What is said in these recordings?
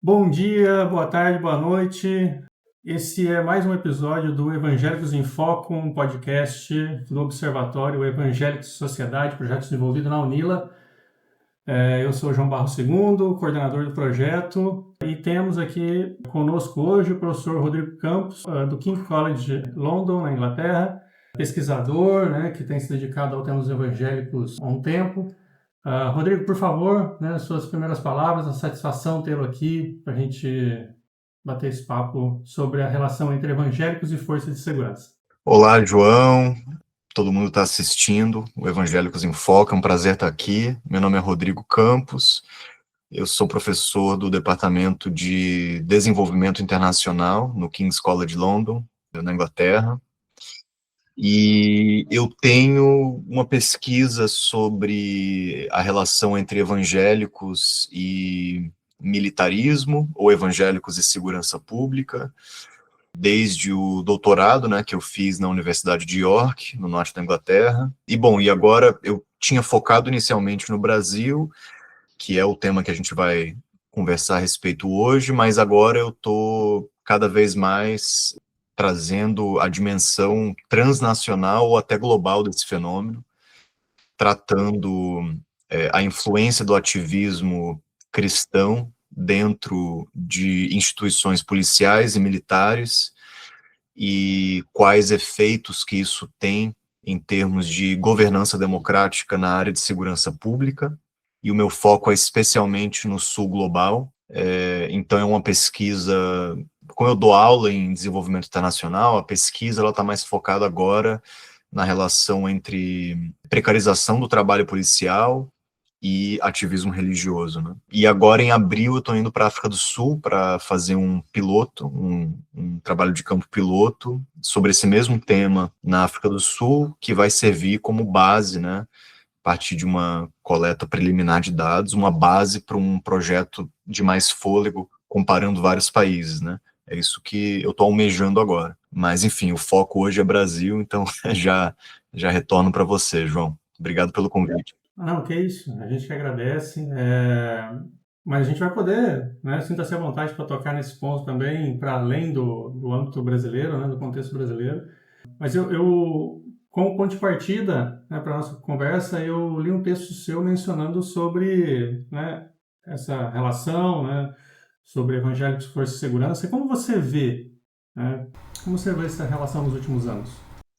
Bom dia, boa tarde, boa noite. Esse é mais um episódio do Evangélicos em Foco, um podcast do Observatório Evangélicos e Sociedade, projeto desenvolvido na UNILA. Eu sou João Barros II, coordenador do projeto, e temos aqui conosco hoje o professor Rodrigo Campos, do King's College London, na Inglaterra, pesquisador, né, que tem se dedicado ao tema dos evangélicos há um tempo. Rodrigo, por favor, né, suas primeiras palavras, a satisfação tê-lo aqui para a gente bater esse papo sobre a relação entre evangélicos e forças de segurança. Olá, João, todo mundo está assistindo o Evangélicos em Foco, é um prazer estar aqui. Meu nome é Rodrigo Campos, eu sou professor do Departamento de Desenvolvimento Internacional no King's College London, na Inglaterra, e eu tenho uma pesquisa sobre a relação entre evangélicos e militarismo, ou evangélicos e segurança pública, desde o doutorado, né, que eu fiz na Universidade de York, no norte da Inglaterra. E agora eu tinha focado inicialmente no Brasil, que é o tema que a gente vai conversar a respeito hoje, mas agora eu estou cada vez mais trazendo a dimensão transnacional ou até global desse fenômeno, tratando a influência do ativismo cristão dentro de instituições policiais e militares, e quais efeitos que isso tem em termos de governança democrática na área de segurança pública, e o meu foco é especialmente no sul global. Então é uma pesquisa, como eu dou aula em desenvolvimento internacional, a pesquisa está mais focada agora na relação entre precarização do trabalho policial e ativismo religioso, né? E agora, em abril, eu estou indo para a África do Sul para fazer um piloto, um trabalho de campo piloto sobre esse mesmo tema na África do Sul, que vai servir como base, né, a partir de uma coleta preliminar de dados, uma base para um projeto de mais fôlego, comparando vários países, né? É isso que eu estou almejando agora. Mas, enfim, o foco hoje é Brasil, então já retorno para você, João. Obrigado pelo convite. Não, que isso, a gente que agradece, mas a gente vai poder, né, sinta-se à vontade para tocar nesse ponto também, para além do âmbito brasileiro, né, do contexto brasileiro. Mas como ponto de partida, né, para a nossa conversa, eu li um texto seu mencionando sobre, né, essa relação, né, sobre evangélicos, força e segurança. E como você vê, né, como você vê essa relação nos últimos anos?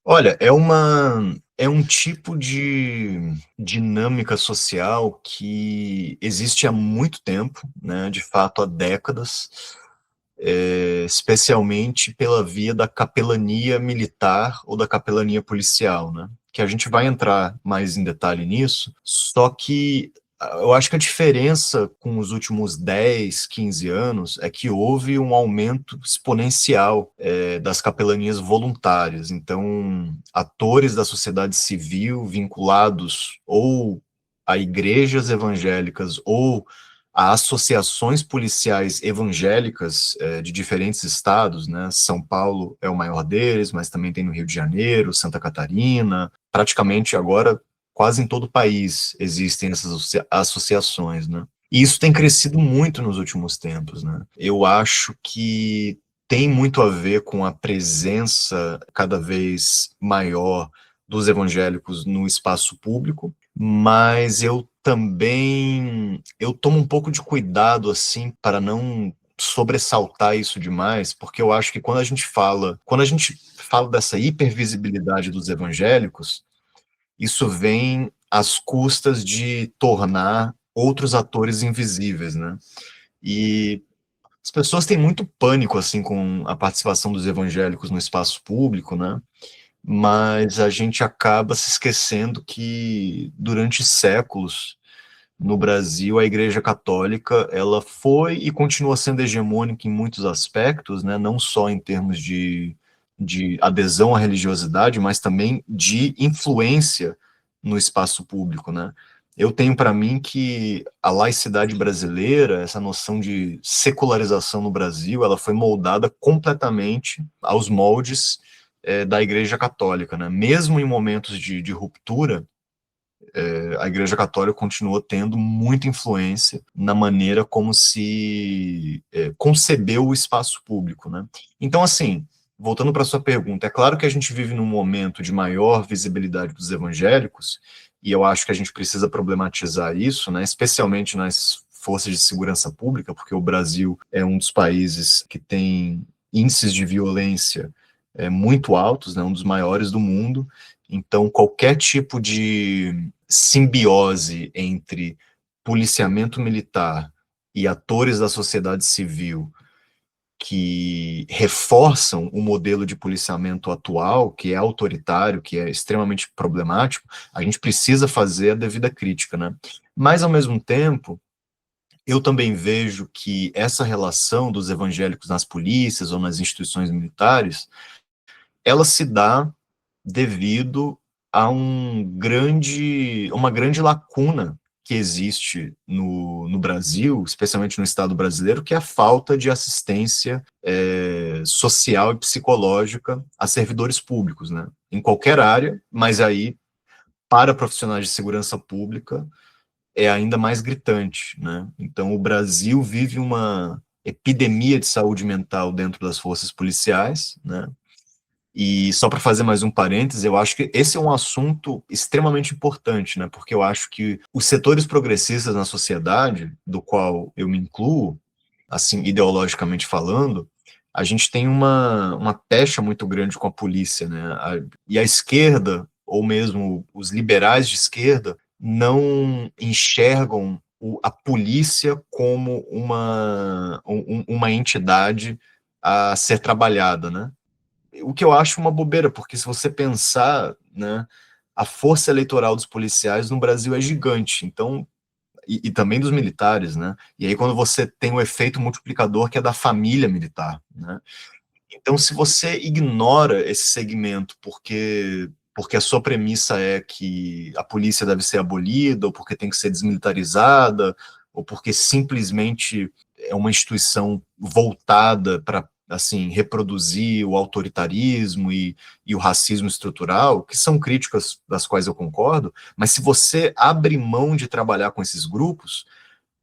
Olha, é um tipo de dinâmica social que existe há muito tempo, né, de fato há décadas, especialmente pela via da capelania militar ou da capelania policial, né, que a gente vai entrar mais em detalhe nisso, só que eu acho que a diferença com os últimos 10, 15 anos é que houve um aumento exponencial das capelanias voluntárias. Então, atores da sociedade civil vinculados ou a igrejas evangélicas ou a associações policiais evangélicas de diferentes estados, né? São Paulo é o maior deles, mas também tem no Rio de Janeiro, Santa Catarina, praticamente agora quase em todo o país existem essas associações, né? E isso tem crescido muito nos últimos tempos, né? Eu acho que tem muito a ver com a presença cada vez maior dos evangélicos no espaço público, mas eu tomo um pouco de cuidado assim para não sobressaltar isso demais, porque eu acho que quando a gente fala dessa hipervisibilidade dos evangélicos, isso vem às custas de tornar outros atores invisíveis, né? E as pessoas têm muito pânico, assim, com a participação dos evangélicos no espaço público, né? Mas a gente acaba se esquecendo que, durante séculos, no Brasil, a Igreja Católica, ela foi e continua sendo hegemônica em muitos aspectos, né? Não só em termos de adesão à religiosidade, mas também de influência no espaço público, né? Eu tenho para mim que a laicidade brasileira, essa noção de secularização no Brasil, ela foi moldada completamente aos moldes da Igreja Católica, né? Mesmo em momentos de ruptura, A Igreja Católica continuou tendo muita influência na maneira como se concebeu o espaço público, né? Então, assim, voltando para a sua pergunta, é claro que a gente vive num momento de maior visibilidade dos evangélicos, e eu acho que a gente precisa problematizar isso, né? Especialmente nas forças de segurança pública, porque o Brasil é um dos países que tem índices de violência muito altos, né? Um dos maiores do mundo. Então, qualquer tipo de simbiose entre policiamento militar e atores da sociedade civil que reforçam o modelo de policiamento atual, que é autoritário, que é extremamente problemático, a gente precisa fazer a devida crítica, né? Mas, ao mesmo tempo, eu também vejo que essa relação dos evangélicos nas polícias ou nas instituições militares, ela se dá devido a uma grande lacuna que existe no Brasil, especialmente no Estado brasileiro, que é a falta de assistência social e psicológica a servidores públicos, né? Em qualquer área, mas aí, para profissionais de segurança pública, é ainda mais gritante, né? Então, o Brasil vive uma epidemia de saúde mental dentro das forças policiais, né? E só para fazer mais um parêntese, eu acho que esse é um assunto extremamente importante, né? Porque eu acho que os setores progressistas na sociedade, do qual eu me incluo, assim, ideologicamente falando, a gente tem uma pecha muito grande com a polícia, né? E a esquerda, ou mesmo os liberais de esquerda, não enxergam a polícia como uma entidade a ser trabalhada, né? O que eu acho uma bobeira, porque se você pensar, né, a força eleitoral dos policiais no Brasil é gigante, então, e também dos militares, né? E aí quando você tem o efeito multiplicador que é da família militar, né? Então, se você ignora esse segmento porque a sua premissa é que a polícia deve ser abolida, ou porque tem que ser desmilitarizada, ou porque simplesmente é uma instituição voltada para assim reproduzir o autoritarismo e o racismo estrutural, que são críticas das quais eu concordo, mas se você abre mão de trabalhar com esses grupos,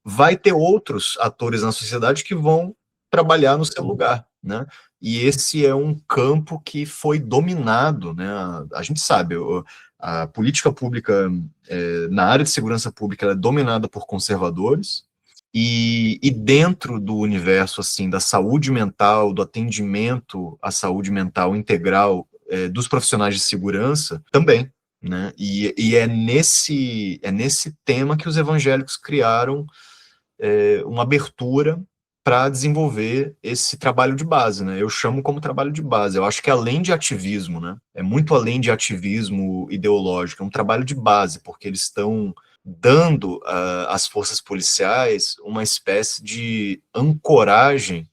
vai ter outros atores na sociedade que vão trabalhar no seu lugar, né? E esse é um campo que foi dominado, né? A gente sabe, a política pública na área de segurança pública ela é dominada por conservadores e dentro do universo assim da saúde mental, do atendimento à saúde mental integral dos profissionais de segurança também, né? E é nesse tema que os evangélicos criaram uma abertura para desenvolver esse trabalho de base, né? Eu chamo como trabalho de base. Eu acho que além de ativismo, né? É muito além de ativismo ideológico, é um trabalho de base, porque eles estão dando às forças policiais uma espécie de ancoragem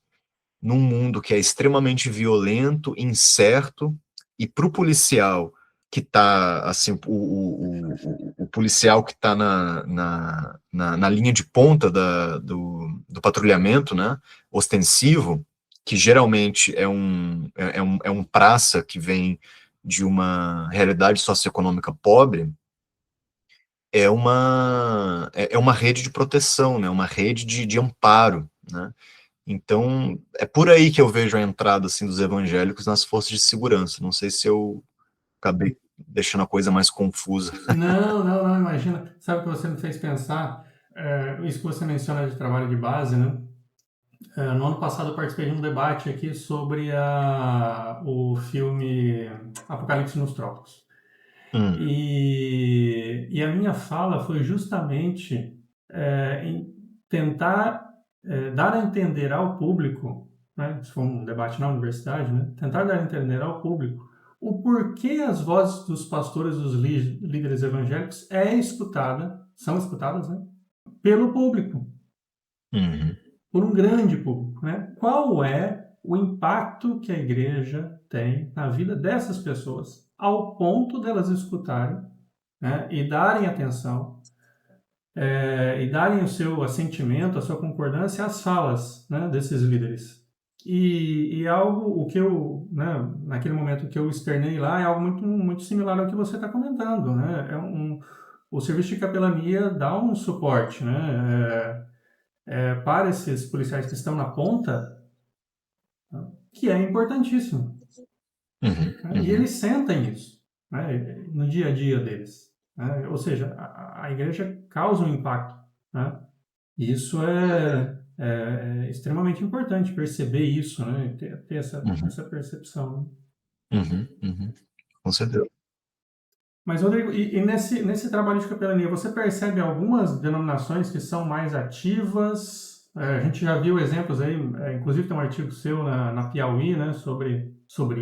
num mundo que é extremamente violento, incerto, e para o policial que está, assim, o policial que está na linha de ponta do patrulhamento, né, ostensivo, que geralmente é um praça que vem de uma realidade socioeconômica pobre, é uma rede de proteção, né, uma rede de amparo, né. Então, é por aí que eu vejo a entrada assim dos evangélicos nas forças de segurança. Não sei se eu acabei deixando a coisa mais confusa. Não, não, não, imagina. Sabe o que você me fez pensar? Isso que você menciona de trabalho de base, né? No ano passado eu participei de um debate aqui sobre o filme Apocalipse nos Trópicos. Hum, E a minha fala foi justamente em tentar dar a entender ao público, né, se for um debate na universidade, né, tentar dar a entender ao público o porquê as vozes dos pastores, dos líderes evangélicos são escutadas, né, pelo público, uhum, por um grande público, né? Qual é o impacto que a igreja tem na vida dessas pessoas, ao ponto delas escutarem, né, e darem atenção, e darem o seu assentimento, a sua concordância às falas, né, desses líderes. E algo, o que eu, né, naquele momento que eu externei lá, é algo muito, muito similar ao que você está comentando, né? o serviço de capelania dá um suporte, né, para esses policiais que estão na ponta, que é importantíssimo. Né? E eles sentem isso, né, no dia a dia deles. Né? Ou seja, a igreja causa um impacto. Né? E isso é extremamente importante, perceber isso, né? Ter essa percepção. Né? Com certeza. Mas, Rodrigo, nesse trabalho de capelania, você percebe algumas denominações que são mais ativas? A gente já viu exemplos aí, inclusive tem um artigo seu na Piauí, né, sobre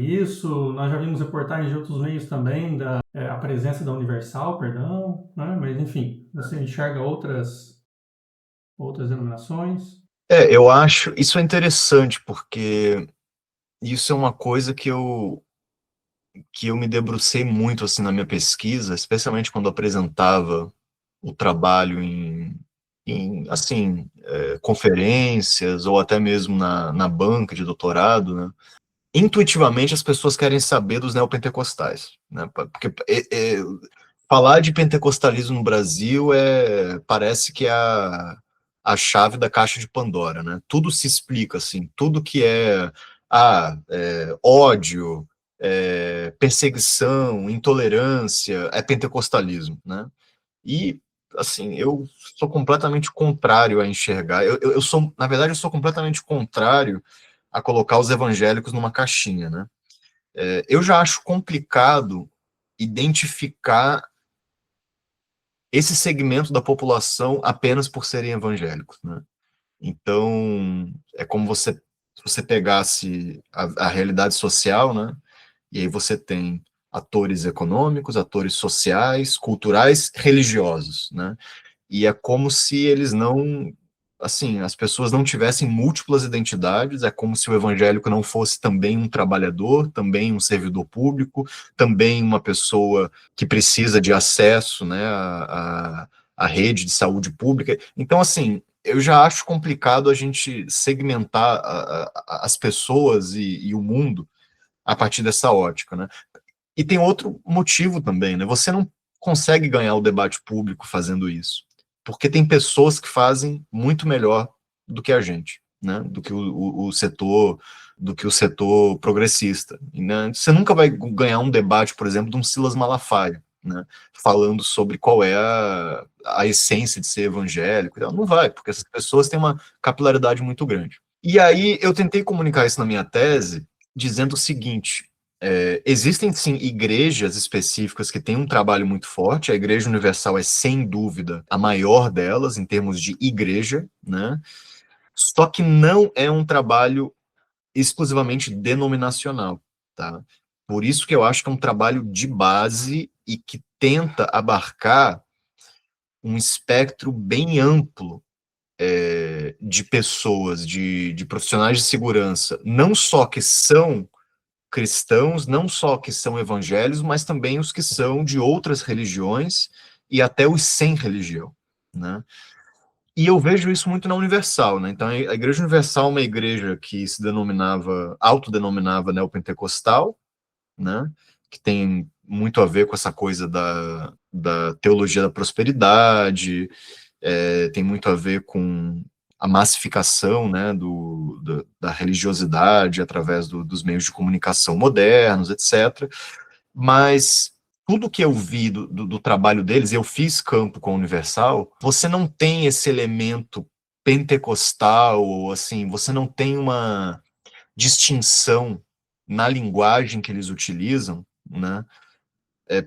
isso. Nós já vimos reportagens de outros meios também, a presença da Universal, perdão, né? Mas, enfim, você enxerga outras denominações? Eu acho, isso é interessante, porque isso é uma coisa que eu me debrucei muito, assim, na minha pesquisa, especialmente quando apresentava o trabalho assim, conferências, ou até mesmo na banca de doutorado, né? Intuitivamente as pessoas querem saber dos neopentecostais, né? Porque falar de pentecostalismo no Brasil parece que é a chave da caixa de Pandora, né? Tudo se explica, assim, tudo que ódio, perseguição, intolerância, é pentecostalismo, né? E, assim, eu sou completamente contrário a enxergar, na verdade, eu sou completamente contrário a colocar os evangélicos numa caixinha, né? Eu já acho complicado identificar esse segmento da população apenas por serem evangélicos, né? Então, é como se você pegasse a realidade social, né? E aí você tem atores econômicos, atores sociais, culturais, religiosos, né? E é como se eles não, assim, as pessoas não tivessem múltiplas identidades, é como se o evangélico não fosse também um trabalhador, também um servidor público, também uma pessoa que precisa de acesso, né, à rede de saúde pública. Então, assim, eu já acho complicado a gente segmentar as pessoas e o mundo a partir dessa ótica, né? E tem outro motivo também, né? Você não consegue ganhar o debate público fazendo isso, porque tem pessoas que fazem muito melhor do que a gente, né? Do que o setor progressista. Né? Você nunca vai ganhar um debate, por exemplo, de um Silas Malafaia, né? Falando sobre qual é a essência de ser evangélico. Não vai, porque essas pessoas têm uma capilaridade muito grande. E aí eu tentei comunicar isso na minha tese, dizendo o seguinte: existem sim igrejas específicas que têm um trabalho muito forte. A Igreja Universal é sem dúvida a maior delas em termos de igreja, né? Só que não é um trabalho exclusivamente denominacional, tá? Por isso que eu acho que é um trabalho de base e que tenta abarcar um espectro bem amplo de pessoas, de profissionais de segurança, não só que são cristãos, não só que são evangélicos, mas também os que são de outras religiões e até os sem religião, né? E eu vejo isso muito na Universal, né? Então, a Igreja Universal é uma igreja que se autodenominava neopentecostal, né? Que tem muito a ver com essa coisa da teologia da prosperidade, tem muito a ver com a massificação, né, da religiosidade através dos meios de comunicação modernos, etc. Mas tudo que eu vi do trabalho deles, eu fiz campo com a Universal, você não tem esse elemento pentecostal, assim, você não tem uma distinção na linguagem que eles utilizam, né?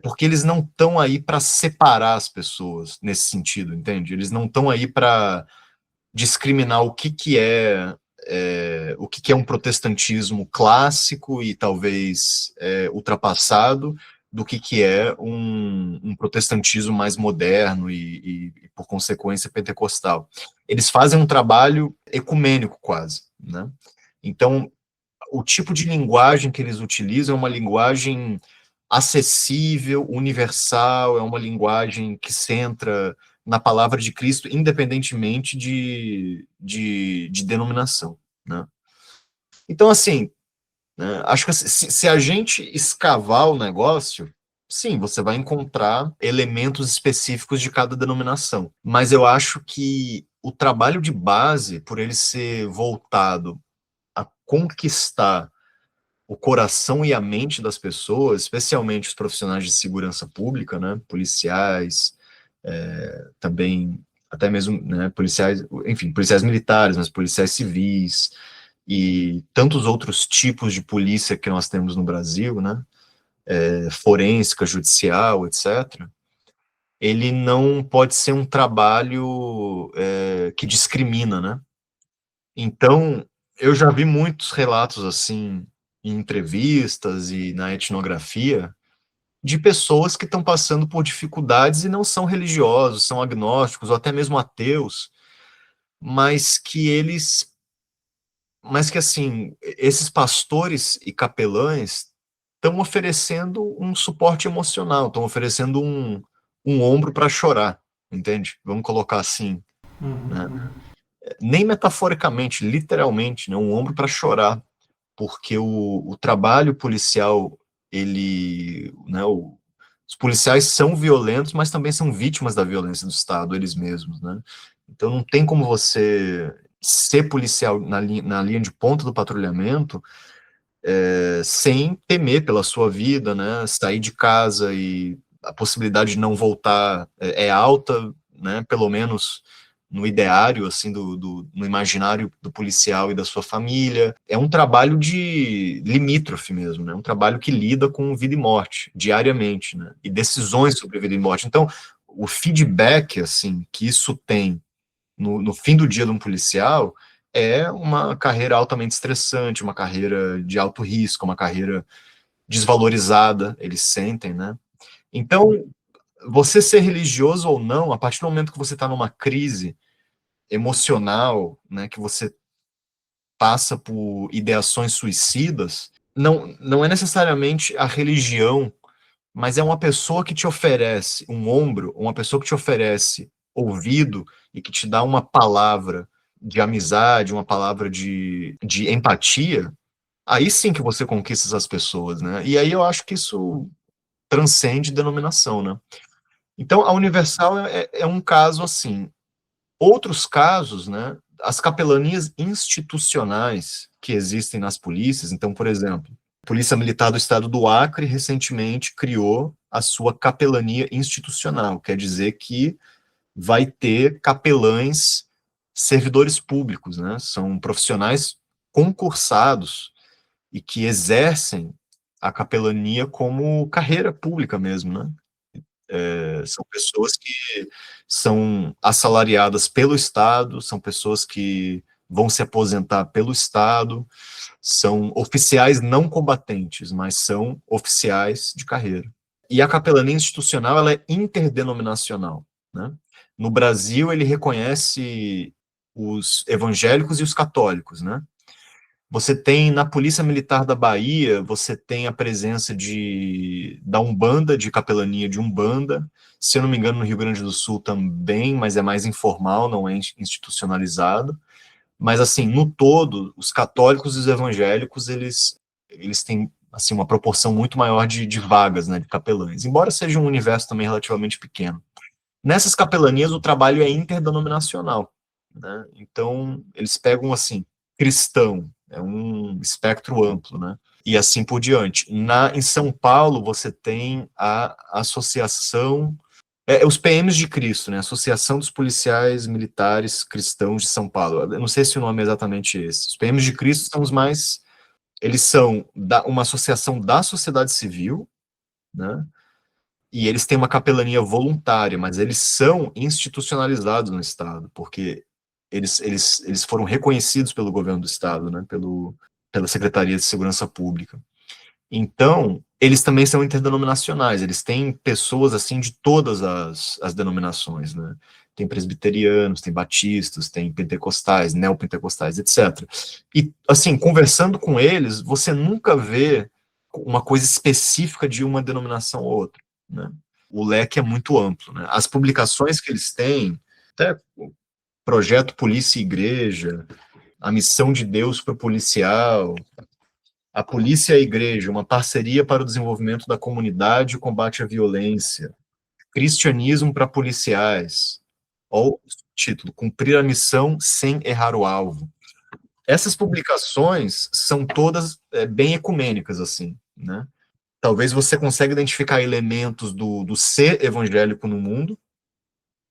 Porque eles não estão aí para separar as pessoas nesse sentido, entende? Eles não estão aí para discriminar o que é um protestantismo clássico e talvez ultrapassado do que é um protestantismo mais moderno e, por consequência, pentecostal. Eles fazem um trabalho ecumênico quase, né? Então, o tipo de linguagem que eles utilizam é uma linguagem acessível, universal, é uma linguagem que centra na palavra de Cristo, independentemente de denominação, né? Então, assim, né, acho que se a gente escavar o negócio, sim, você vai encontrar elementos específicos de cada denominação. Mas eu acho que o trabalho de base, por ele ser voltado a conquistar o coração e a mente das pessoas, especialmente os profissionais de segurança pública, né, policiais, também até mesmo, né, policiais, enfim, policiais militares, mas policiais civis e tantos outros tipos de polícia que nós temos no Brasil, né, forense, judicial, etc., ele não pode ser um trabalho que discrimina, né? Então, eu já vi muitos relatos assim em entrevistas e na etnografia de pessoas que estão passando por dificuldades e não são religiosos, são agnósticos ou até mesmo ateus, mas que assim, esses pastores e capelães estão oferecendo um suporte emocional, estão oferecendo um ombro para chorar, entende? Vamos colocar assim, né? Nem metaforicamente, literalmente, né? Um ombro para chorar, porque o trabalho policial, ele, né, os policiais são violentos, mas também são vítimas da violência do Estado, eles mesmos, né? Então não tem como você ser policial na linha de ponta do patrulhamento sem temer pela sua vida, né? Sair de casa e a possibilidade de não voltar é alta, né? Pelo menos no ideário, assim, no imaginário do policial e da sua família. É um trabalho de limítrofe mesmo, né? Um trabalho que lida com vida e morte diariamente, né? E decisões sobre vida e morte. Então, o feedback, assim, que isso tem no fim do dia de um policial é uma carreira altamente estressante, uma carreira de alto risco, uma carreira desvalorizada, eles sentem, né? Então, você ser religioso ou não, a partir do momento que você está numa crise emocional, né, que você passa por ideações suicidas, não é necessariamente a religião, mas é uma pessoa que te oferece um ombro, uma pessoa que te oferece ouvido e que te dá uma palavra de amizade, uma palavra de empatia, aí sim que você conquista essas pessoas, né? E aí eu acho que isso transcende denominação, né? Então, a Universal é um caso assim. Outros casos, né? As capelanias institucionais que existem nas polícias, então, por exemplo, a Polícia Militar do Estado do Acre recentemente criou a sua capelania institucional, quer dizer que vai ter capelães servidores públicos, né? São profissionais concursados e que exercem a capelania como carreira pública mesmo, né? São pessoas que são assalariadas pelo Estado, são pessoas que vão se aposentar pelo Estado, são oficiais não combatentes, mas são oficiais de carreira. E a capelania institucional ela é interdenominacional, né? No Brasil, ele reconhece os evangélicos e os católicos, né? Você tem na Polícia Militar da Bahia, você tem a presença da Umbanda, de capelania de Umbanda. Se eu não me engano, no Rio Grande do Sul também, mas é mais informal, não é institucionalizado. Mas, assim, no todo, os católicos e os evangélicos, eles têm, assim, uma proporção muito maior de vagas, né, de capelães, embora seja um universo também relativamente pequeno. Nessas capelanias, o trabalho é interdenominacional, né? Então, eles pegam, assim, cristão, é um espectro amplo, né? E assim por diante. Em São Paulo, você tem a associação, os PMs de Cristo, né? Associação dos Policiais Militares Cristãos de São Paulo. Eu não sei se o nome é exatamente esse. Os PMs de Cristo são os mais, eles são uma associação da sociedade civil, né? E eles têm uma capelania voluntária, mas eles são institucionalizados no Estado, porque eles foram reconhecidos pelo governo do Estado, né, pela Secretaria de Segurança Pública. Então, eles também são interdenominacionais, eles têm pessoas, assim, de todas as denominações, né, tem presbiterianos, tem batistas, tem pentecostais, neopentecostais, etc. E, assim, conversando com eles, você nunca vê uma coisa específica de uma denominação ou outra, né? O leque é muito amplo, né? As publicações que eles têm, até o Projeto Polícia e Igreja, a Missão de Deus para o Policial, A polícia e a igreja, uma parceria para o desenvolvimento da comunidade e o combate à violência. Cristianismo para policiais. Olha o título, cumprir a missão sem errar o alvo. Essas publicações são todas bem ecumênicas, assim, né? Talvez você consiga identificar elementos do ser evangélico no mundo,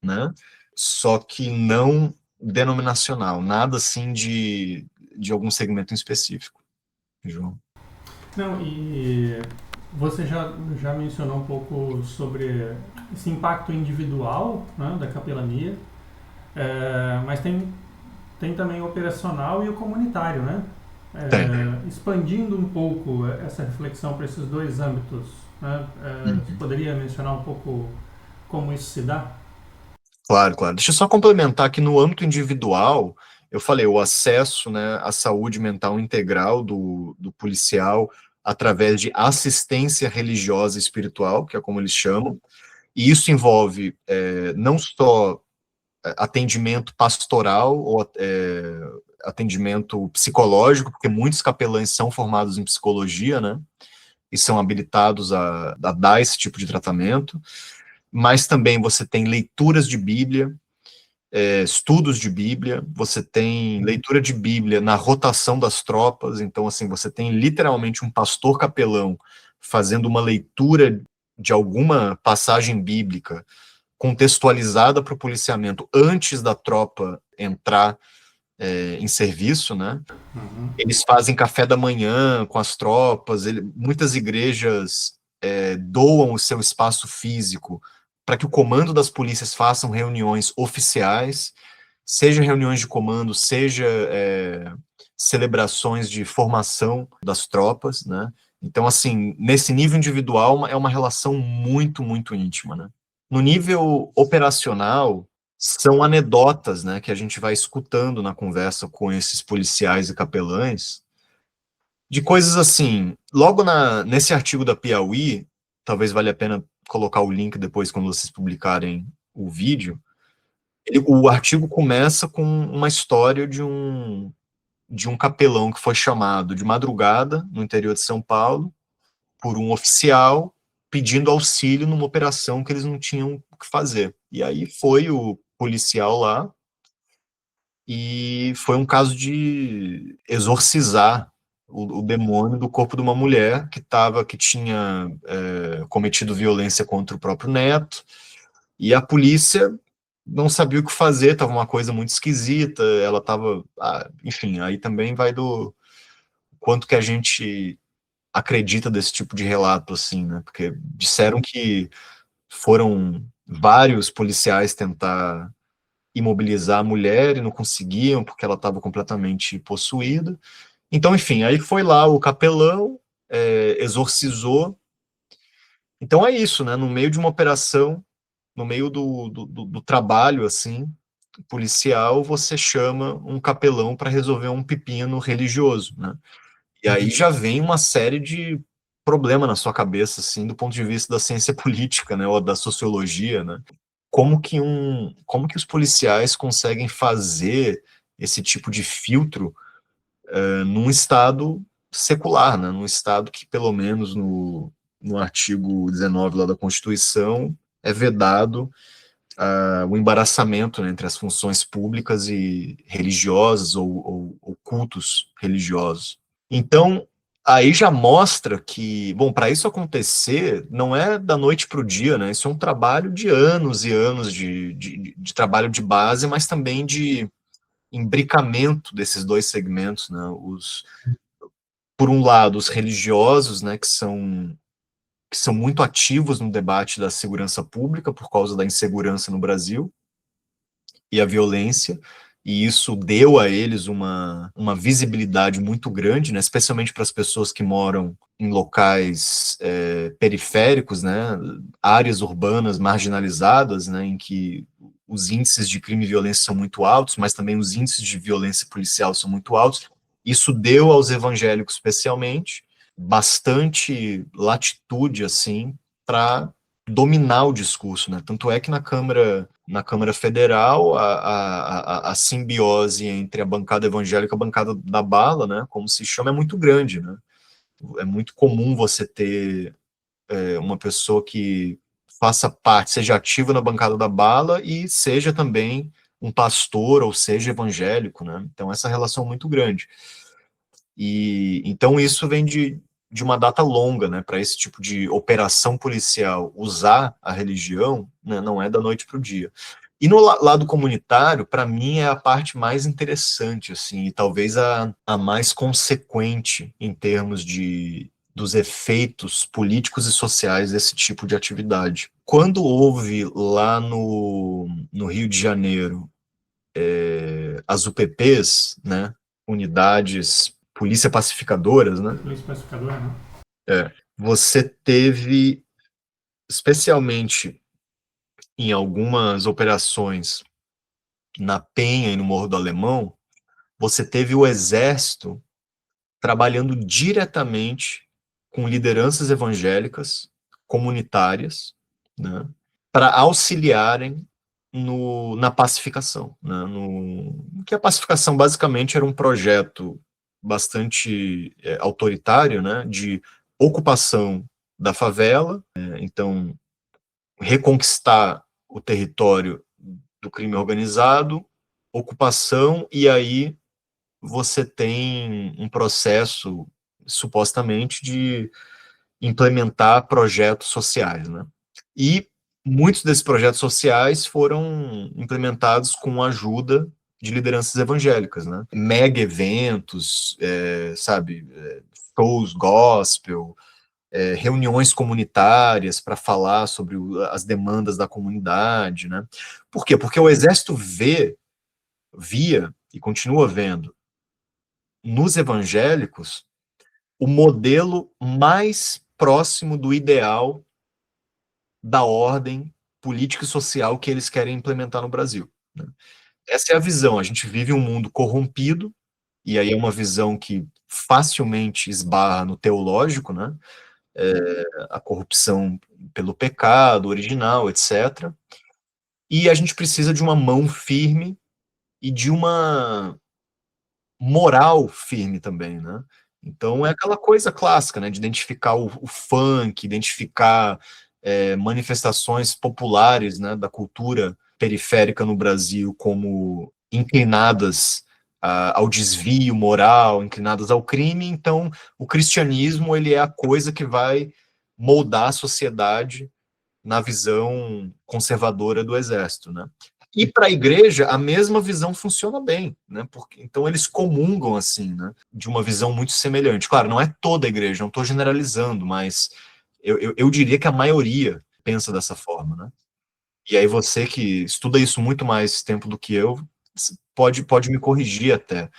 né? Só que não denominacional, nada assim de algum segmento em específico, João. Não, e você já mencionou um pouco sobre esse impacto individual, né, da capelania, mas tem também o operacional e o comunitário, né? Tem. Expandindo um pouco essa reflexão para esses dois âmbitos, né? Você poderia mencionar um pouco como isso se dá? Claro, claro. Deixa eu só complementar que no âmbito individual, eu falei, o acesso, né, à saúde mental integral do policial através de assistência religiosa e espiritual, que é como eles chamam, e isso envolve não só atendimento pastoral ou atendimento psicológico, porque muitos capelães são formados em psicologia, né, e são habilitados a dar esse tipo de tratamento, mas também você tem leituras de Bíblia, estudos de Bíblia, você tem leitura de Bíblia na rotação das tropas, então, assim, você tem literalmente um pastor capelão fazendo uma leitura de alguma passagem bíblica contextualizada para o policiamento antes da tropa entrar em serviço, né? Eles fazem café da manhã com as tropas, muitas igrejas doam o seu espaço físico para que o comando das polícias façam reuniões oficiais, seja reuniões de comando, seja celebrações de formação das tropas, né? Então, assim, nesse nível individual, é uma relação muito, muito íntima, né? No nível operacional, são anedotas, né, que a gente vai escutando na conversa com esses policiais e capelães, de coisas assim, logo nesse artigo da Piauí, talvez valha a pena colocar o link depois quando vocês publicarem o vídeo, o artigo começa com uma história de um capelão que foi chamado de madrugada, no interior de São Paulo, por um oficial pedindo auxílio numa operação que eles não tinham o que fazer. E aí foi o policial lá, e foi um caso de exorcizar o demônio do corpo de uma mulher que tinha cometido violência contra o próprio neto, e a polícia não sabia o que fazer, estava uma coisa muito esquisita, ela estava... enfim, aí também vai do quanto que a gente acredita desse tipo de relato, assim, né? Porque disseram que foram vários policiais tentar imobilizar a mulher e não conseguiam porque ela estava completamente possuída. Então, enfim, aí foi lá o capelão, exorcizou. Então é isso, né? No meio de uma operação, no meio do trabalho, assim, policial, você chama um capelão para resolver um pepino religioso, né? E aí já vem uma série de problema na sua cabeça, assim, do ponto de vista da ciência política, né, ou da sociologia, né? Como que os policiais conseguem fazer esse tipo de filtro num estado secular, né? Num estado que, pelo menos no artigo 19 lá da Constituição, é vedado o embaraçamento, né, entre as funções públicas e religiosas ou cultos religiosos. Então, aí já mostra que, bom, para isso acontecer, não é da noite para o dia, né? Isso é um trabalho de anos e anos de trabalho de base, mas também de imbricamento desses dois segmentos, né? Por um lado, os religiosos, né, que são muito ativos no debate da segurança pública por causa da insegurança no Brasil e a violência, e isso deu a eles uma visibilidade muito grande, né, especialmente para as pessoas que moram em locais periféricos, né, áreas urbanas marginalizadas, né, em que os índices de crime e violência são muito altos, mas também os índices de violência policial são muito altos. Isso deu aos evangélicos, especialmente, bastante latitude, assim, para dominar o discurso, né? Tanto é que na Câmara Federal, a simbiose entre a bancada evangélica e a bancada da bala, né, como se chama, é muito grande, né? É muito comum você ter uma pessoa que faça parte, seja ativa na bancada da bala e seja também um pastor ou seja evangélico, né? Então essa relação é muito grande. E então isso vem de uma data longa, né? Para esse tipo de operação policial usar a religião, né, não é da noite para o dia. E no lado comunitário, para mim, é a parte mais interessante, assim, e talvez a mais consequente em termos dos efeitos políticos e sociais desse tipo de atividade. Quando houve lá no Rio de Janeiro as UPPs, né, unidades polícia pacificadoras, né? Polícia pacificadora, né? Você teve, especialmente em algumas operações na Penha e no Morro do Alemão, você teve o exército trabalhando diretamente com lideranças evangélicas, comunitárias, né, para auxiliarem na pacificação. Né, que a pacificação basicamente era um projeto bastante autoritário, né, de ocupação da favela, então reconquistar o território do crime organizado, ocupação, e aí você tem um processo, supostamente, de implementar projetos sociais, né? E muitos desses projetos sociais foram implementados com a ajuda de lideranças evangélicas, né? Mega eventos, sabe, shows gospel, reuniões comunitárias para falar sobre as demandas da comunidade, né? Por quê? Porque o exército via e continua vendo nos evangélicos o modelo mais próximo do ideal da ordem política e social que eles querem implementar no Brasil, né? Essa é a visão. A gente vive um mundo corrompido, e aí é uma visão que facilmente esbarra no teológico, né? A corrupção pelo pecado original, etc. E a gente precisa de uma mão firme e de uma moral firme também, né? Então é aquela coisa clássica, né, de identificar o funk, identificar manifestações populares, né, da cultura periférica no Brasil como inclinadas ao desvio moral, inclinadas ao crime. Então o cristianismo ele é a coisa que vai moldar a sociedade na visão conservadora do exército, né? E para a igreja, a mesma visão funciona bem, né? Porque, então eles comungam, assim, né? De uma visão muito semelhante. Claro, não é toda a igreja, não estou generalizando, mas eu diria que a maioria pensa dessa forma, né? E aí você que estuda isso muito mais tempo do que eu, pode me corrigir até.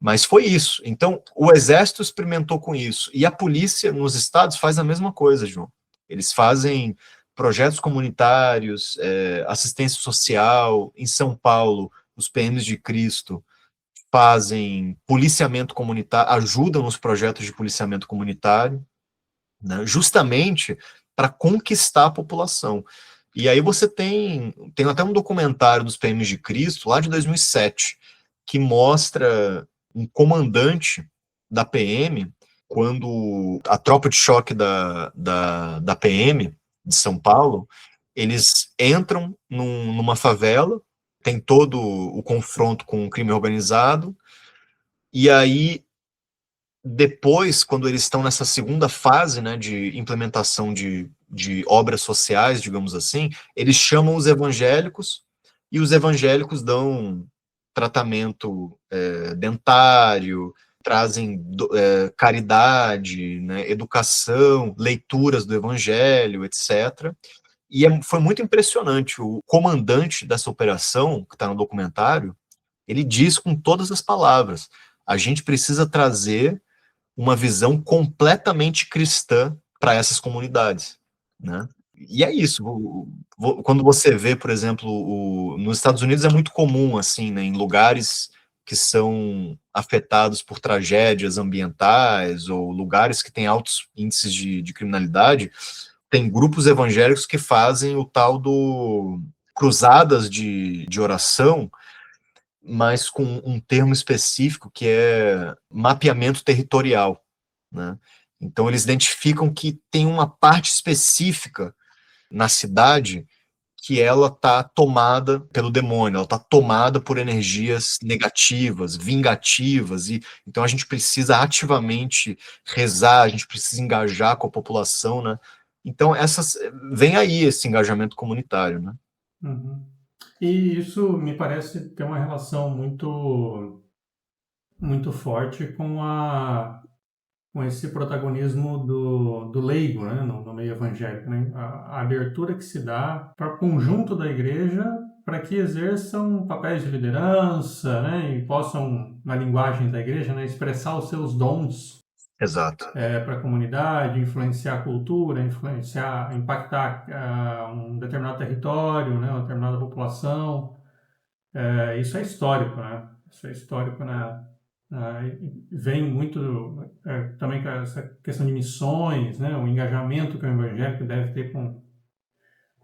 Mas foi isso. Então, o exército experimentou com isso. E a polícia nos estados faz a mesma coisa, João. Eles fazem projetos comunitários, assistência social. Em São Paulo, os PMs de Cristo fazem policiamento comunitário, ajudam nos projetos de policiamento comunitário, né, justamente para conquistar a população. E aí você tem até um documentário dos PMs de Cristo, lá de 2007, que mostra um comandante da PM, quando a tropa de choque da PM de São Paulo, eles entram numa favela, tem todo o confronto com o crime organizado, e aí depois, quando eles estão nessa segunda fase, né, de implementação de obras sociais, digamos assim, eles chamam os evangélicos e os evangélicos dão tratamento dentário, trazem caridade, né, educação, leituras do evangelho, etc. E foi muito impressionante. O comandante dessa operação, que está no documentário, ele diz com todas as palavras: a gente precisa trazer uma visão completamente cristã para essas comunidades, né? E é isso. Quando você vê, por exemplo, nos Estados Unidos é muito comum, assim, né, em lugares que são afetados por tragédias ambientais ou lugares que têm altos índices de criminalidade, tem grupos evangélicos que fazem o tal do cruzadas de oração, mas com um termo específico que é mapeamento territorial, né? Então eles identificam que tem uma parte específica na cidade que ela está tomada pelo demônio, ela está tomada por energias negativas, vingativas, e então a gente precisa ativamente rezar, a gente precisa engajar com a população, né? Então vem aí esse engajamento comunitário, né? Uhum. E isso me parece ter uma relação muito forte com esse protagonismo do leigo, né, no meio evangélico, né? A abertura que se dá para o conjunto da igreja para que exerçam papéis de liderança, né, e possam, na linguagem da igreja, né, expressar os seus dons Exato. para a comunidade, influenciar a cultura, impactar um determinado território, né, uma determinada população. Isso é histórico, né? Isso é histórico vem muito também com essa questão de missões, né? O engajamento que o evangélico deve ter com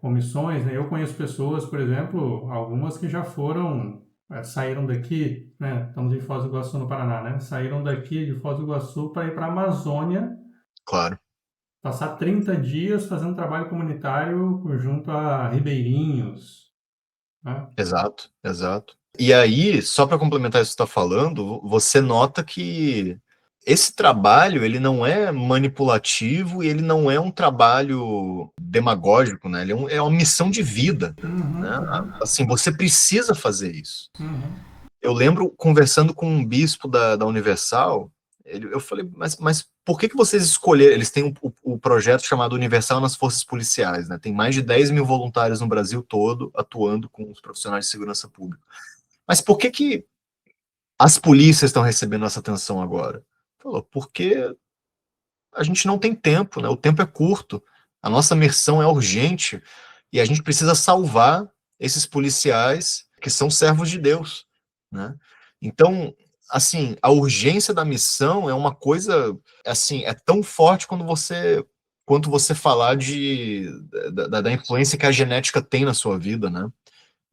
missões, né? Eu conheço pessoas, por exemplo, algumas que já saíram daqui, né? Estamos em Foz do Iguaçu, no Paraná, né? Saíram daqui de Foz do Iguaçu para ir para a Amazônia, Claro. passar 30 dias fazendo trabalho comunitário junto a ribeirinhos, né? Exato, exato. E aí, só para complementar isso que você está falando, você nota que esse trabalho ele não é manipulativo e ele não é um trabalho demagógico, né? Ele é uma missão de vida, né? Assim, você precisa fazer isso. Eu lembro conversando com um bispo da Universal, eu falei, mas por que vocês escolheram? Eles têm o projeto chamado Universal nas Forças Policiais, né? Tem mais de 10 mil voluntários no Brasil todo atuando com os profissionais de segurança pública. Mas por que as polícias estão recebendo essa atenção agora? Falou, porque a gente não tem tempo, né? O tempo é curto, a nossa missão é urgente e a gente precisa salvar esses policiais que são servos de Deus, né? Então, assim, a urgência da missão é uma coisa, assim, é tão forte quanto você falar da influência que a genética tem na sua vida, né?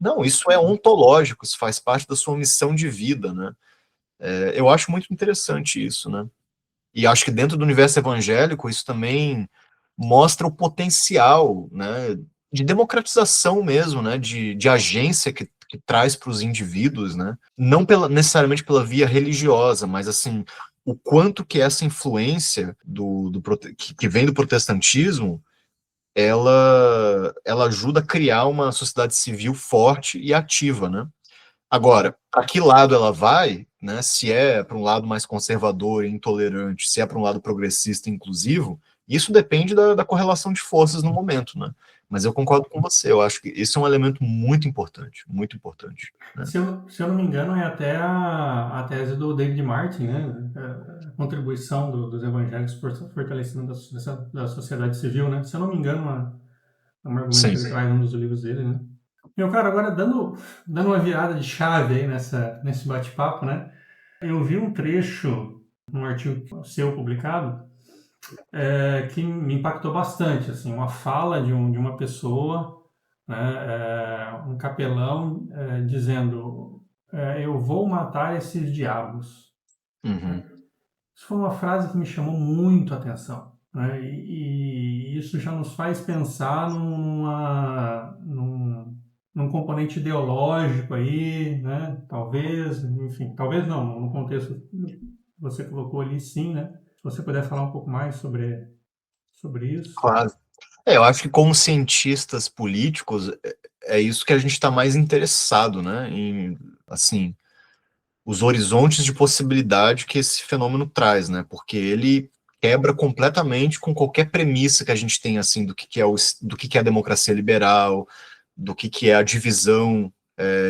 Não, isso é ontológico, isso faz parte da sua missão de vida, né? Eu acho muito interessante isso, né? E acho que dentro do universo evangélico isso também mostra o potencial, né, de democratização mesmo, né, de agência que traz para os indivíduos, né, não necessariamente pela via religiosa, mas assim, o quanto que essa influência que vem do protestantismo, ela ajuda a criar uma sociedade civil forte e ativa, né? Agora, para que lado ela vai, né? Se é para um lado mais conservador e intolerante, se é para um lado progressista e inclusivo, isso depende da correlação de forças no momento, né? Mas eu concordo com você, eu acho que esse é um elemento muito importante. Né? Se eu não me engano, é até a tese do David Martin, né? A contribuição dos evangélicos por fortalecimento da sociedade civil, né? Se eu não me engano, é um argumento Sim. que ele traz em um dos livros dele, né? Meu cara, agora dando uma virada de chave aí nesse bate-papo, né? Eu vi um trecho num artigo seu publicado que me impactou bastante, assim, uma fala de uma pessoa, né, um capelão, dizendo: eu vou matar esses diabos. Uhum. Isso foi uma frase que me chamou muito a atenção, né? E isso já nos faz pensar num componente ideológico aí, né? Talvez, enfim, talvez não, no contexto que você colocou ali, sim, né? Se você puder falar um pouco mais sobre isso. Claro. Eu acho que como cientistas políticos, é isso que a gente está mais interessado, né? Em, assim, os horizontes de possibilidade que esse fenômeno traz, né? Porque ele quebra completamente com qualquer premissa que a gente tem, assim, do que é a democracia liberal, do que é a divisão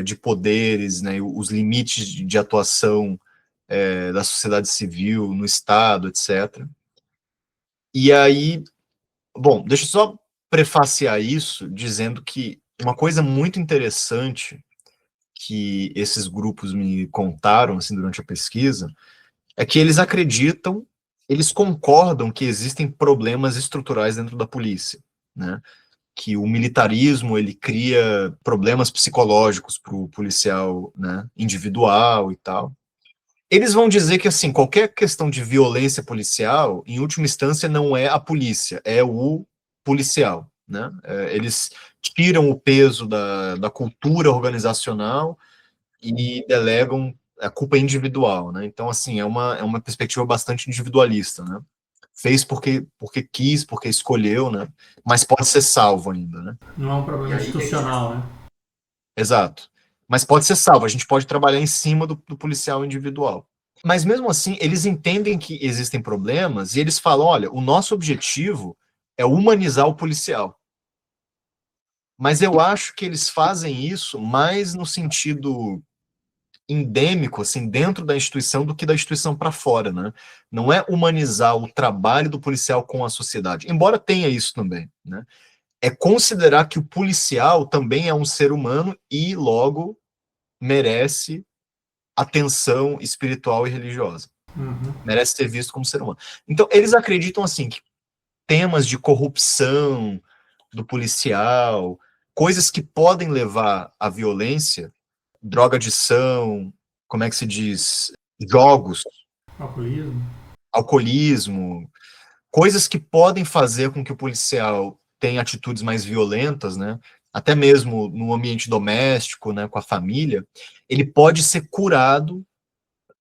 de poderes, né? Os limites de atuação da sociedade civil no Estado, etc. E aí, bom, deixa eu só prefaciar isso dizendo que uma coisa muito interessante que esses grupos me contaram, assim, durante a pesquisa, é que eles acreditam, eles concordam que existem problemas estruturais dentro da polícia, né? Que o militarismo ele cria problemas psicológicos para o policial, né, individual e tal. Eles vão dizer que, assim, qualquer questão de violência policial, em última instância, não é a polícia, é o policial, né? Eles tiram o peso da cultura organizacional e delegam a culpa individual, né? Então, assim, é uma perspectiva bastante individualista, né? Fez porque quis, porque escolheu, né? Mas pode ser salvo ainda, né? Não é um problema institucional, né? Exato. Mas pode ser salvo, a gente pode trabalhar em cima do policial individual. Mas mesmo assim, eles entendem que existem problemas e eles falam, olha, o nosso objetivo é humanizar o policial. Mas eu acho que eles fazem isso mais no sentido endêmico, assim, dentro da instituição do que da instituição para fora, né? Não é humanizar o trabalho do policial com a sociedade, embora tenha isso também, né? É considerar que o policial também é um ser humano e, logo, merece atenção espiritual e religiosa. Merece ser visto como ser humano. Então, eles acreditam, assim, que temas de corrupção do policial, coisas que podem levar à violência, drogadição, como é que se diz? Jogos, Alcoolismo. alcoolismo, coisas que podem fazer com que o policial tenha atitudes mais violentas, né? Até mesmo no ambiente doméstico, né, com a família, ele pode ser curado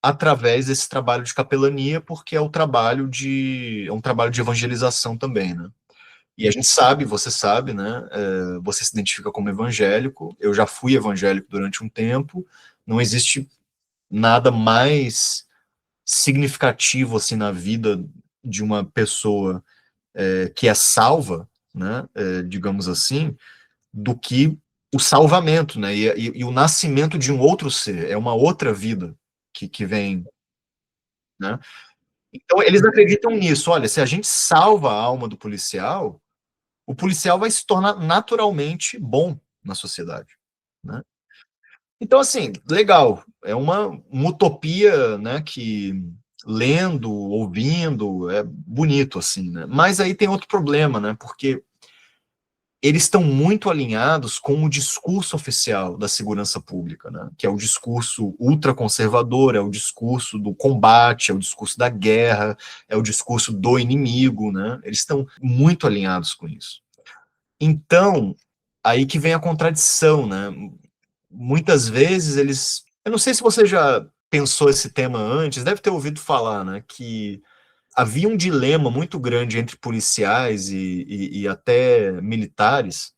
através desse trabalho de capelania, porque é um trabalho de evangelização também, né? E a gente sabe, você sabe, né? Você se identifica como evangélico. Eu já fui evangélico durante um tempo. Não existe nada mais significativo assim na vida de uma pessoa que é salva, né? Digamos assim, do que o salvamento, né? E o nascimento de um outro ser, é uma outra vida que vem, né? Então eles acreditam nisso. Olha, se a gente salva a alma do policial, o policial vai se tornar naturalmente bom na sociedade, né? Então, assim, legal, é uma utopia, né, que lendo, ouvindo, é bonito, assim, né? Mas aí tem outro problema, né, porque eles estão muito alinhados com o discurso oficial da segurança pública, né, que é o discurso ultraconservador, é o discurso do combate, é o discurso da guerra, é o discurso do inimigo, né? Eles estão muito alinhados com isso. Então, aí que vem a contradição, né? Muitas vezes eles. Eu não sei se você já pensou esse tema antes, deve ter ouvido falar, né? Que havia um dilema muito grande entre policiais e até militares,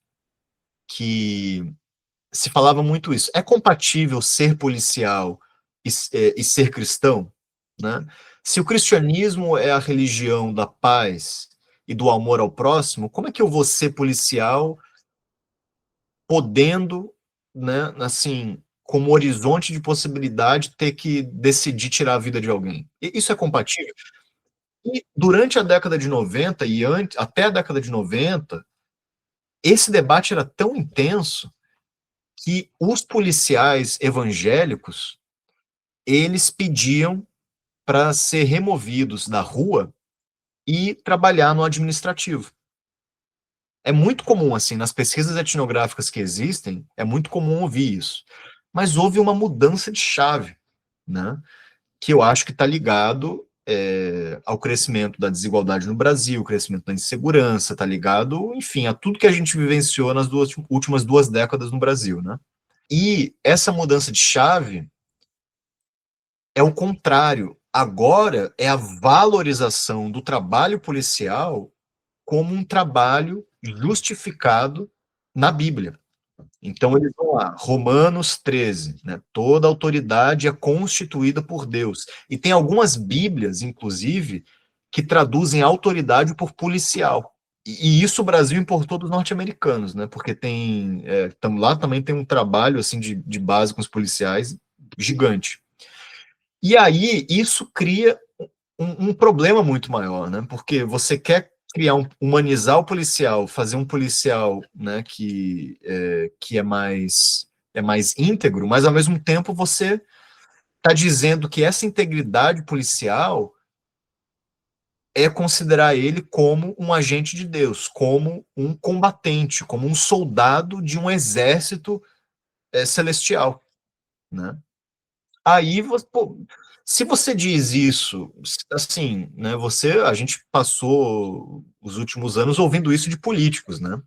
que se falava muito isso. É compatível ser policial e ser cristão, né? Se o cristianismo é a religião da paz e do amor ao próximo, como é que eu vou ser policial podendo, né, assim, como horizonte de possibilidade, ter que decidir tirar a vida de alguém? Isso é compatível? E durante a década de 90 e antes, até a década de 90, esse debate era tão intenso que os policiais evangélicos, eles pediam para ser removidos da rua e trabalhar no administrativo. É muito comum, assim, nas pesquisas etnográficas que existem, é muito comum ouvir isso. Mas houve uma mudança de chave, né? Que eu acho que está ligado ao crescimento da desigualdade no Brasil, o crescimento da insegurança, está ligado, enfim, a tudo que a gente vivenciou nas últimas 2 décadas no Brasil, né? E essa mudança de chave é o contrário. Agora é a valorização do trabalho policial como um trabalho justificado na Bíblia. Então eles vão lá, Romanos 13, né? Toda autoridade é constituída por Deus. E tem algumas Bíblias, inclusive, que traduzem autoridade por policial. E isso o Brasil importou dos norte-americanos, né? Porque lá também tem um trabalho assim de base com os policiais gigante. E aí isso cria um problema muito maior, né? Porque você quer humanizar o policial, fazer um policial, né, que é mais íntegro, mas ao mesmo tempo você está dizendo que essa integridade policial é considerar ele como um agente de Deus, como um combatente, como um soldado de um exército celestial, né? Aí você, pô, Se você diz isso, assim, né, a gente passou os últimos anos ouvindo isso de políticos, né?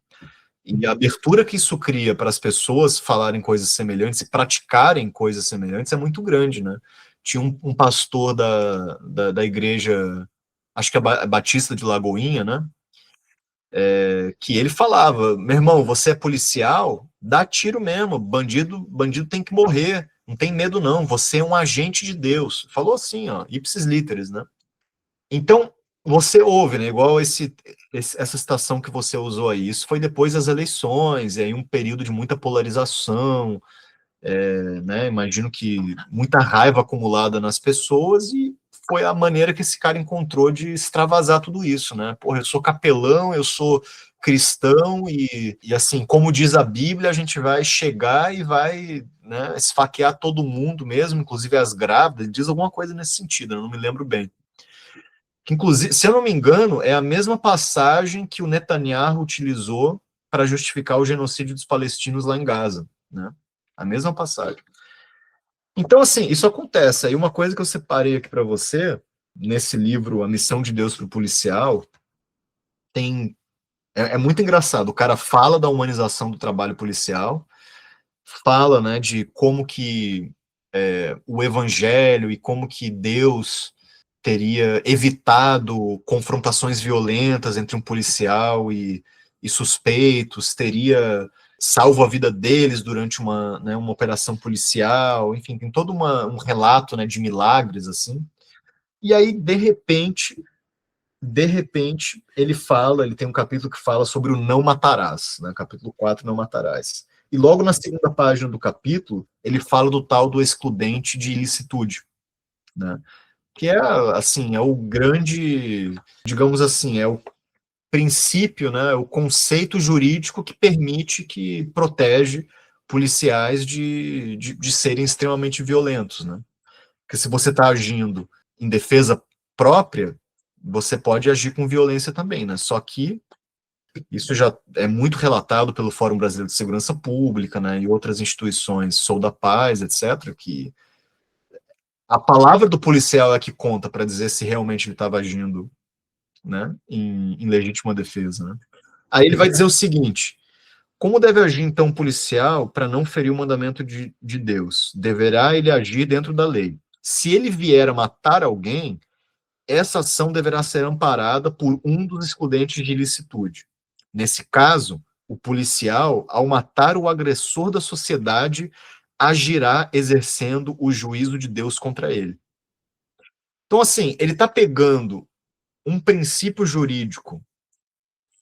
E a abertura que isso cria para as pessoas falarem coisas semelhantes e praticarem coisas semelhantes é muito grande, né? Tinha um pastor da igreja, acho que é Batista de Lagoinha, né? Que ele falava, meu irmão, você é policial, dá tiro mesmo, bandido tem que morrer, não tem medo não, você é um agente de Deus. Falou assim, ó, ipsis literis, né? Então, você ouve, né, igual essa citação que você usou aí, isso foi depois das eleições, e aí um período de muita polarização, né, imagino que muita raiva acumulada nas pessoas, e foi a maneira que esse cara encontrou de extravasar tudo isso, né? Porra, eu sou capelão, eu sou cristão, e assim, como diz a Bíblia, a gente vai chegar e vai, né, esfaquear todo mundo mesmo, inclusive as grávidas, diz alguma coisa nesse sentido, eu não me lembro bem. Que, inclusive, se eu não me engano, é a mesma passagem que o Netanyahu utilizou para justificar o genocídio dos palestinos lá em Gaza, né? A mesma passagem. Então, assim, isso acontece. Aí uma coisa que eu separei aqui para você, nesse livro A Missão de Deus para o Policial, é muito engraçado. O cara fala da humanização do trabalho policial, fala, né, de como que o evangelho e como que Deus teria evitado confrontações violentas entre um policial e suspeitos, teria salvo a vida deles durante uma operação policial, enfim, tem todo um relato, né, de milagres, assim. E aí, de repente, ele tem um capítulo que fala sobre o não matarás, né, capítulo 4, não matarás. E logo na segunda página do capítulo, ele fala do tal do excludente de ilicitude, né? Que é, assim, é o grande, digamos assim, é o princípio, né, o conceito jurídico que permite, que protege policiais de serem extremamente violentos, né? Porque se você está agindo em defesa própria, você pode agir com violência também, né? Só que isso já é muito relatado pelo Fórum Brasileiro de Segurança Pública, né, e outras instituições, Sou da Paz, etc., que a palavra do policial é que conta para dizer se realmente ele estava agindo, né, em legítima defesa, né? Aí ele vai dizer o seguinte: como deve agir então um policial para não ferir o mandamento de Deus? Deverá ele agir dentro da lei. Se ele vier a matar alguém, essa ação deverá ser amparada por um dos excludentes de ilicitude. Nesse caso, o policial, ao matar o agressor da sociedade, agirá exercendo o juízo de Deus contra ele. Então, assim, ele está pegando um princípio jurídico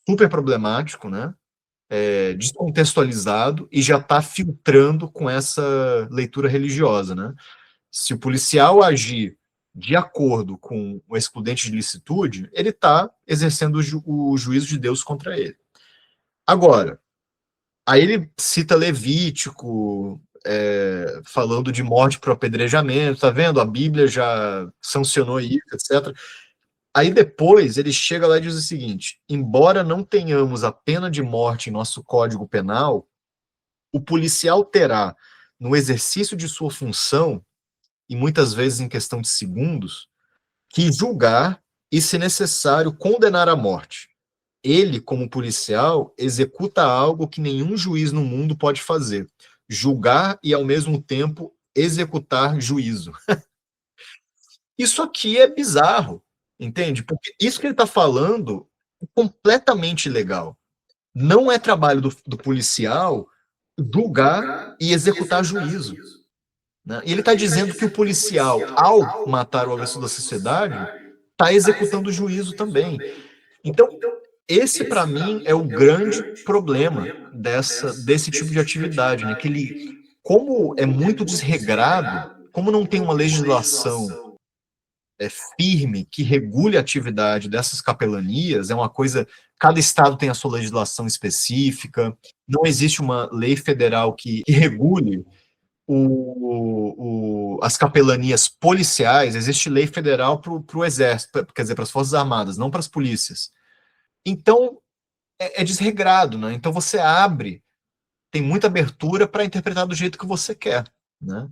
super problemático, né? Descontextualizado, e já está filtrando com essa leitura religiosa, né? Se o policial agir de acordo com o excludente de licitude, ele está exercendo o juízo de Deus contra ele. Agora, aí ele cita Levítico, falando de morte por apedrejamento, tá vendo? A Bíblia já sancionou isso, etc. Aí depois ele chega lá e diz o seguinte: embora não tenhamos a pena de morte em nosso Código Penal, o policial terá, no exercício de sua função, e muitas vezes em questão de segundos, que julgar e, se necessário, condenar à morte. Ele, como policial, executa algo que nenhum juiz no mundo pode fazer: julgar e, ao mesmo tempo, executar juízo. Isso aqui é bizarro, entende? Porque isso que ele está falando é completamente ilegal. Não é trabalho do policial julgar e executar juízo, né? E ele está dizendo que o policial, ao matar o agressor da sociedade, está executando o juízo também. Então, esse, para mim, é o grande problema desse tipo de atividade, né? Que ele, como é muito desregrado, como não tem uma legislação firme que regule a atividade dessas capelanias, é uma coisa, cada estado tem a sua legislação específica, não existe uma lei federal que regule as capelanias policiais, existe lei federal para o exército, quer dizer, para as Forças Armadas, não para as polícias. Então, é desregrado, né? Então você abre, tem muita abertura para interpretar do jeito que você quer, né?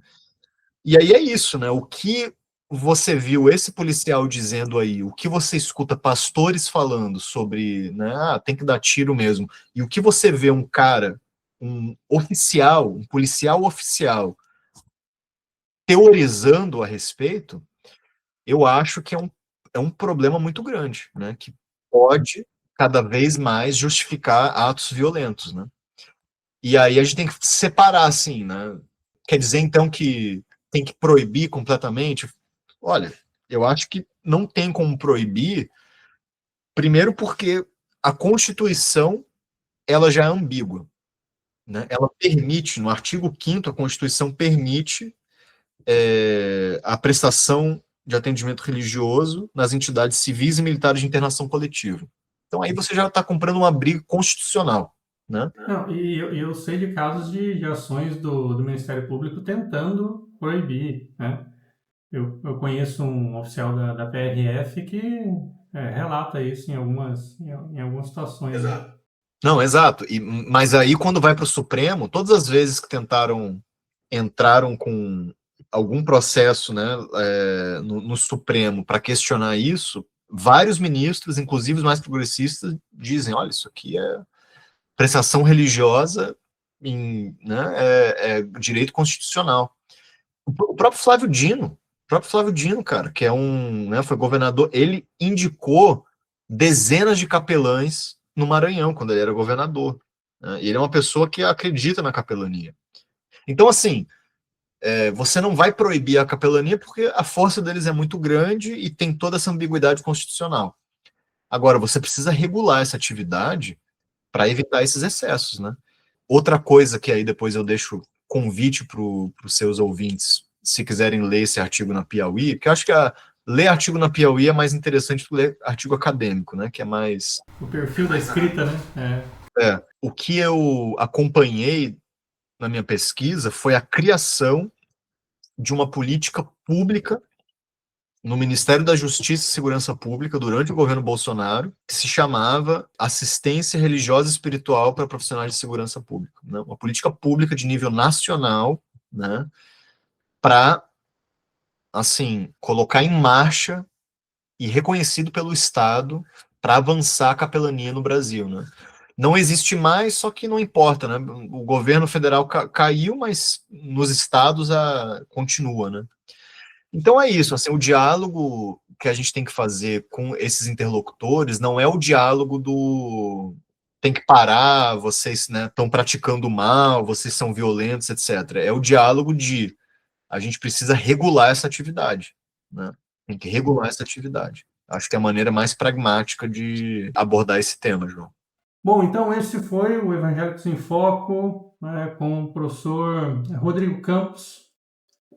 E aí é isso, né? O que você viu esse policial dizendo aí, o que você escuta pastores falando sobre, né, tem que dar tiro mesmo, e o que você vê um cara, um oficial, um policial oficial, teorizando a respeito, eu acho que é um problema muito grande, né, que pode cada vez mais justificar atos violentos, né. E aí a gente tem que separar, assim, né, quer dizer então que tem que proibir completamente? Olha, eu acho que não tem como proibir, primeiro porque a Constituição, ela já é ambígua, né, ela permite, no artigo 5º, a Constituição permite a prestação de atendimento religioso nas entidades civis e militares de internação coletiva. Então aí você já está comprando uma briga constitucional, né? Não, e eu sei de casos de ações do Ministério Público tentando proibir, né? Eu conheço um oficial da PRF que relata isso em algumas situações. Exato. Né? Não, exato. Mas aí, quando vai para o Supremo, todas as vezes que entraram com algum processo, né, no Supremo para questionar isso, vários ministros, inclusive os mais progressistas, dizem: olha, isso aqui é prestação religiosa, né, é direito constitucional. O próprio Flávio Dino, cara, que né, foi governador, ele indicou dezenas de capelães no Maranhão, quando ele era governador. Né? E ele é uma pessoa que acredita na capelania. Então, assim, você não vai proibir a capelania porque a força deles é muito grande e tem toda essa ambiguidade constitucional. Agora, você precisa regular essa atividade para evitar esses excessos, né? Outra coisa que aí depois eu deixo convite para os seus ouvintes, se quiserem ler esse artigo na Piauí, porque eu acho que ler artigo na Piauí é mais interessante do que ler artigo acadêmico, né? Que é mais... O perfil da escrita, né? O que eu acompanhei na minha pesquisa foi a criação de uma política pública no Ministério da Justiça e Segurança Pública, durante o governo Bolsonaro, que se chamava Assistência Religiosa e Espiritual para Profissionais de Segurança Pública. Né? Uma política pública de nível nacional, né, para, assim, colocar em marcha e reconhecido pelo Estado para avançar a capelania no Brasil. Né? Não existe mais, só que não importa. Né? O governo federal caiu, mas nos estados continua, né? Então é isso, assim, o diálogo que a gente tem que fazer com esses interlocutores não é o diálogo do tem que parar, vocês, né, estão praticando mal, vocês são violentos, etc. É o diálogo de a gente precisa regular essa atividade, né? Tem que regular essa atividade. Acho que é a maneira mais pragmática de abordar esse tema, João. Bom, então esse foi o Evangélicos em Foco, né, com o professor Rodrigo Campos,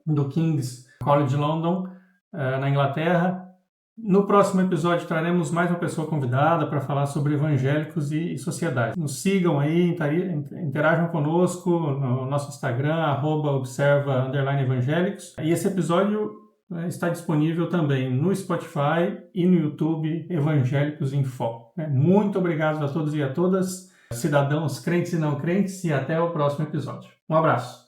do King's College London, na Inglaterra. No próximo episódio traremos mais uma pessoa convidada para falar sobre evangélicos e sociedade. Nos sigam aí, interajam conosco no nosso Instagram, @observa_evangélicos. E esse episódio está disponível também no Spotify e no YouTube Evangélicos em Foco. Muito obrigado a todos e a todas, cidadãos crentes e não crentes, e até o próximo episódio. Um abraço.